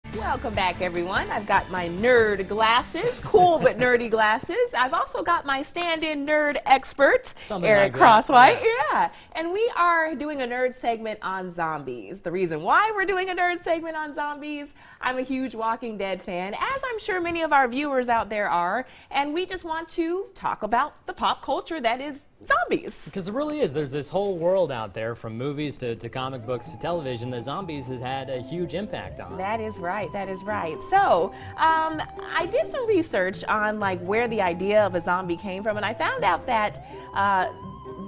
Welcome back, everyone. I've got my nerd glasses, cool but nerdy glasses. I've also got my stand-in nerd expert, Eric Crosswhite. Yeah. And we are doing a nerd segment on zombies. The reason why we're doing a nerd segment on zombies, I'm a huge Walking Dead fan, as I'm sure many of our viewers out there are, and we just want to talk about the pop culture that is zombies. Because it really is. There's this whole world out there, from movies to comic books to television, that zombies has had a huge impact on. That is right. That is right. So I did some research on where the idea of a zombie came from, and I found out that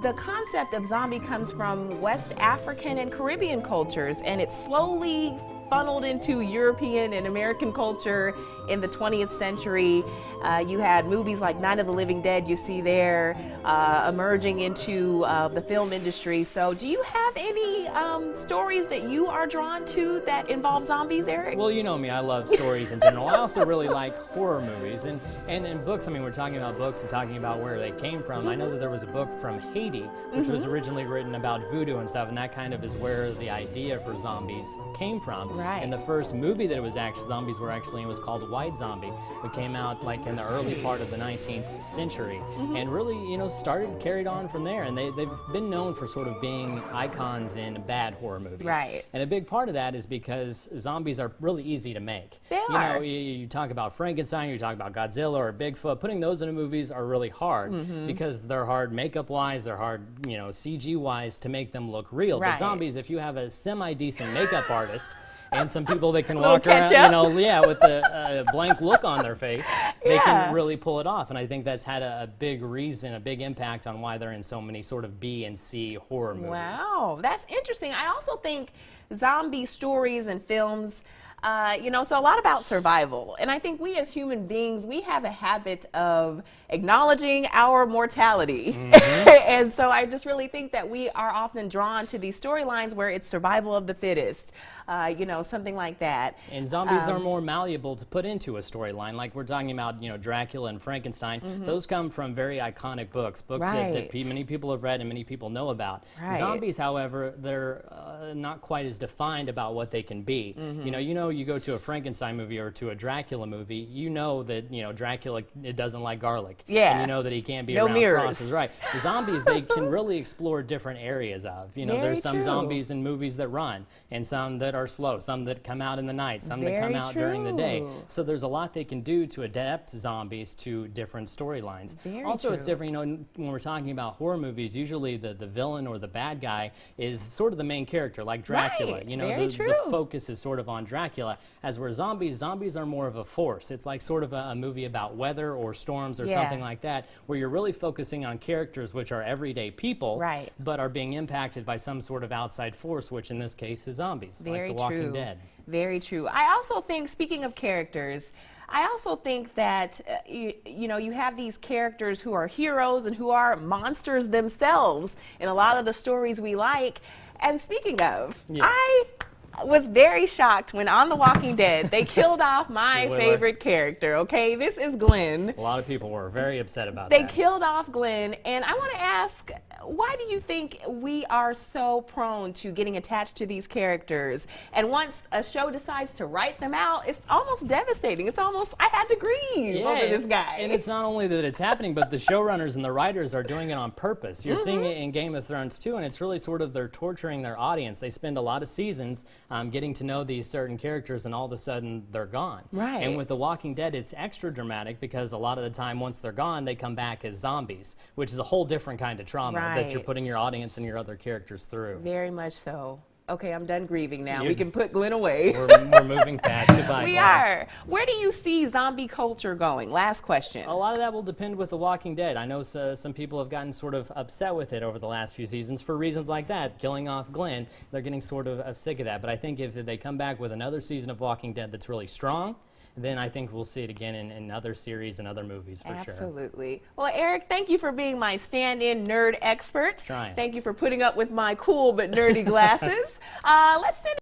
the concept of zombie comes from West African and Caribbean cultures, and it slowly funneled into European and American culture in the 20th century. You had movies like Night of the Living Dead, you see there, emerging into the film industry. So do you have any stories that you are drawn to that involve zombies, Eric? Well, you know me, I love stories in general. I also really like horror movies. And in books, I mean, we're talking about books and talking about where they came from. I know that there was a book from Haiti, which was originally written about voodoo and stuff, and that kind of is where the idea for zombies came from. Right. And the first movie that it was actually, zombies were actually, it was called White Zombie. It came out in the early part of the 19th century, and really, carried on from there. And they've been known for sort of being icons in bad horror movies. Right. And a big part of that is because zombies are really easy to make. They are. You talk about Frankenstein, you talk about Godzilla or Bigfoot. Putting those into movies are really hard because they're hard makeup-wise, they're hard, CG-wise to make them look real. Right. But zombies, if you have a semi-decent makeup artist and some people that can Little walk around, ketchup. with a blank look on their face, they can really pull it off. And I think that's had a big reason, a big impact on why they're in so many sort of B and C horror movies. Wow, that's interesting. I also think zombie stories and films, so a lot about survival. And I think we as human beings, we have a habit of acknowledging our mortality. And so I just really think that we are often drawn to these storylines where it's survival of the fittest, something like that. And zombies are more malleable to put into a storyline. Like we're talking about, Dracula and Frankenstein. Those come from very iconic books that many people have read and many people know about. Right. Zombies, however, they're not quite as defined about what they can be. You go to a Frankenstein movie or to a Dracula movie, you know that, Dracula, it doesn't like garlic. Yeah. And you know that he can't be no around mirrors. crosses. Right. The zombies, they can really explore different areas of. There's some zombies in movies that run, and some that are slow, some that come out in the night, some that come out during the day. So there's a lot they can do to adapt zombies to different storylines. It's different, when we're talking about horror movies, usually the villain or the bad guy is sort of the main character, like Dracula. Right. The focus is sort of on Dracula, as where zombies are more of a force. It's like sort of a movie about weather or storms or something like that, where you're really focusing on characters which are everyday people, but are being impacted by some sort of outside force, which in this case is zombies, like The Walking Dead. Very true. I also think, speaking of characters, I also think that, you have these characters who are heroes and who are monsters themselves in a lot of the stories we like. And speaking of, I was very shocked when on The Walking Dead they killed off my favorite character, okay? This is Glenn. A lot of people were very upset about that. They killed off Glenn, and I want to ask, why do you think we are so prone to getting attached to these characters? And once a show decides to write them out, it's almost devastating. It's almost, I had to grieve over this guy. And it's not only that it's happening, but the showrunners and the writers are doing it on purpose. You're seeing it in Game of Thrones too, and it's really sort of they're torturing their audience. They spend a lot of seasons getting to know these certain characters, and all of a sudden they're gone. Right. And with The Walking Dead, it's extra dramatic because a lot of the time once they're gone, they come back as zombies, which is a whole different kind of trauma that you're putting your audience and your other characters through. Very much so. Okay, I'm done grieving now. We can put Glenn away. We're moving past. Goodbye. We are. Where do you see zombie culture going? Last question. A lot of that will depend with The Walking Dead. I know some people have gotten sort of upset with it over the last few seasons for reasons like that. Killing off Glenn, they're getting sort of sick of that. But I think if they come back with another season of Walking Dead that's really strong, then I think we'll see it again in other series and other movies for sure. Absolutely. Well, Eric, thank you for being my stand-in nerd expert. Trying. Thank you for putting up with my cool but nerdy glasses. Let's send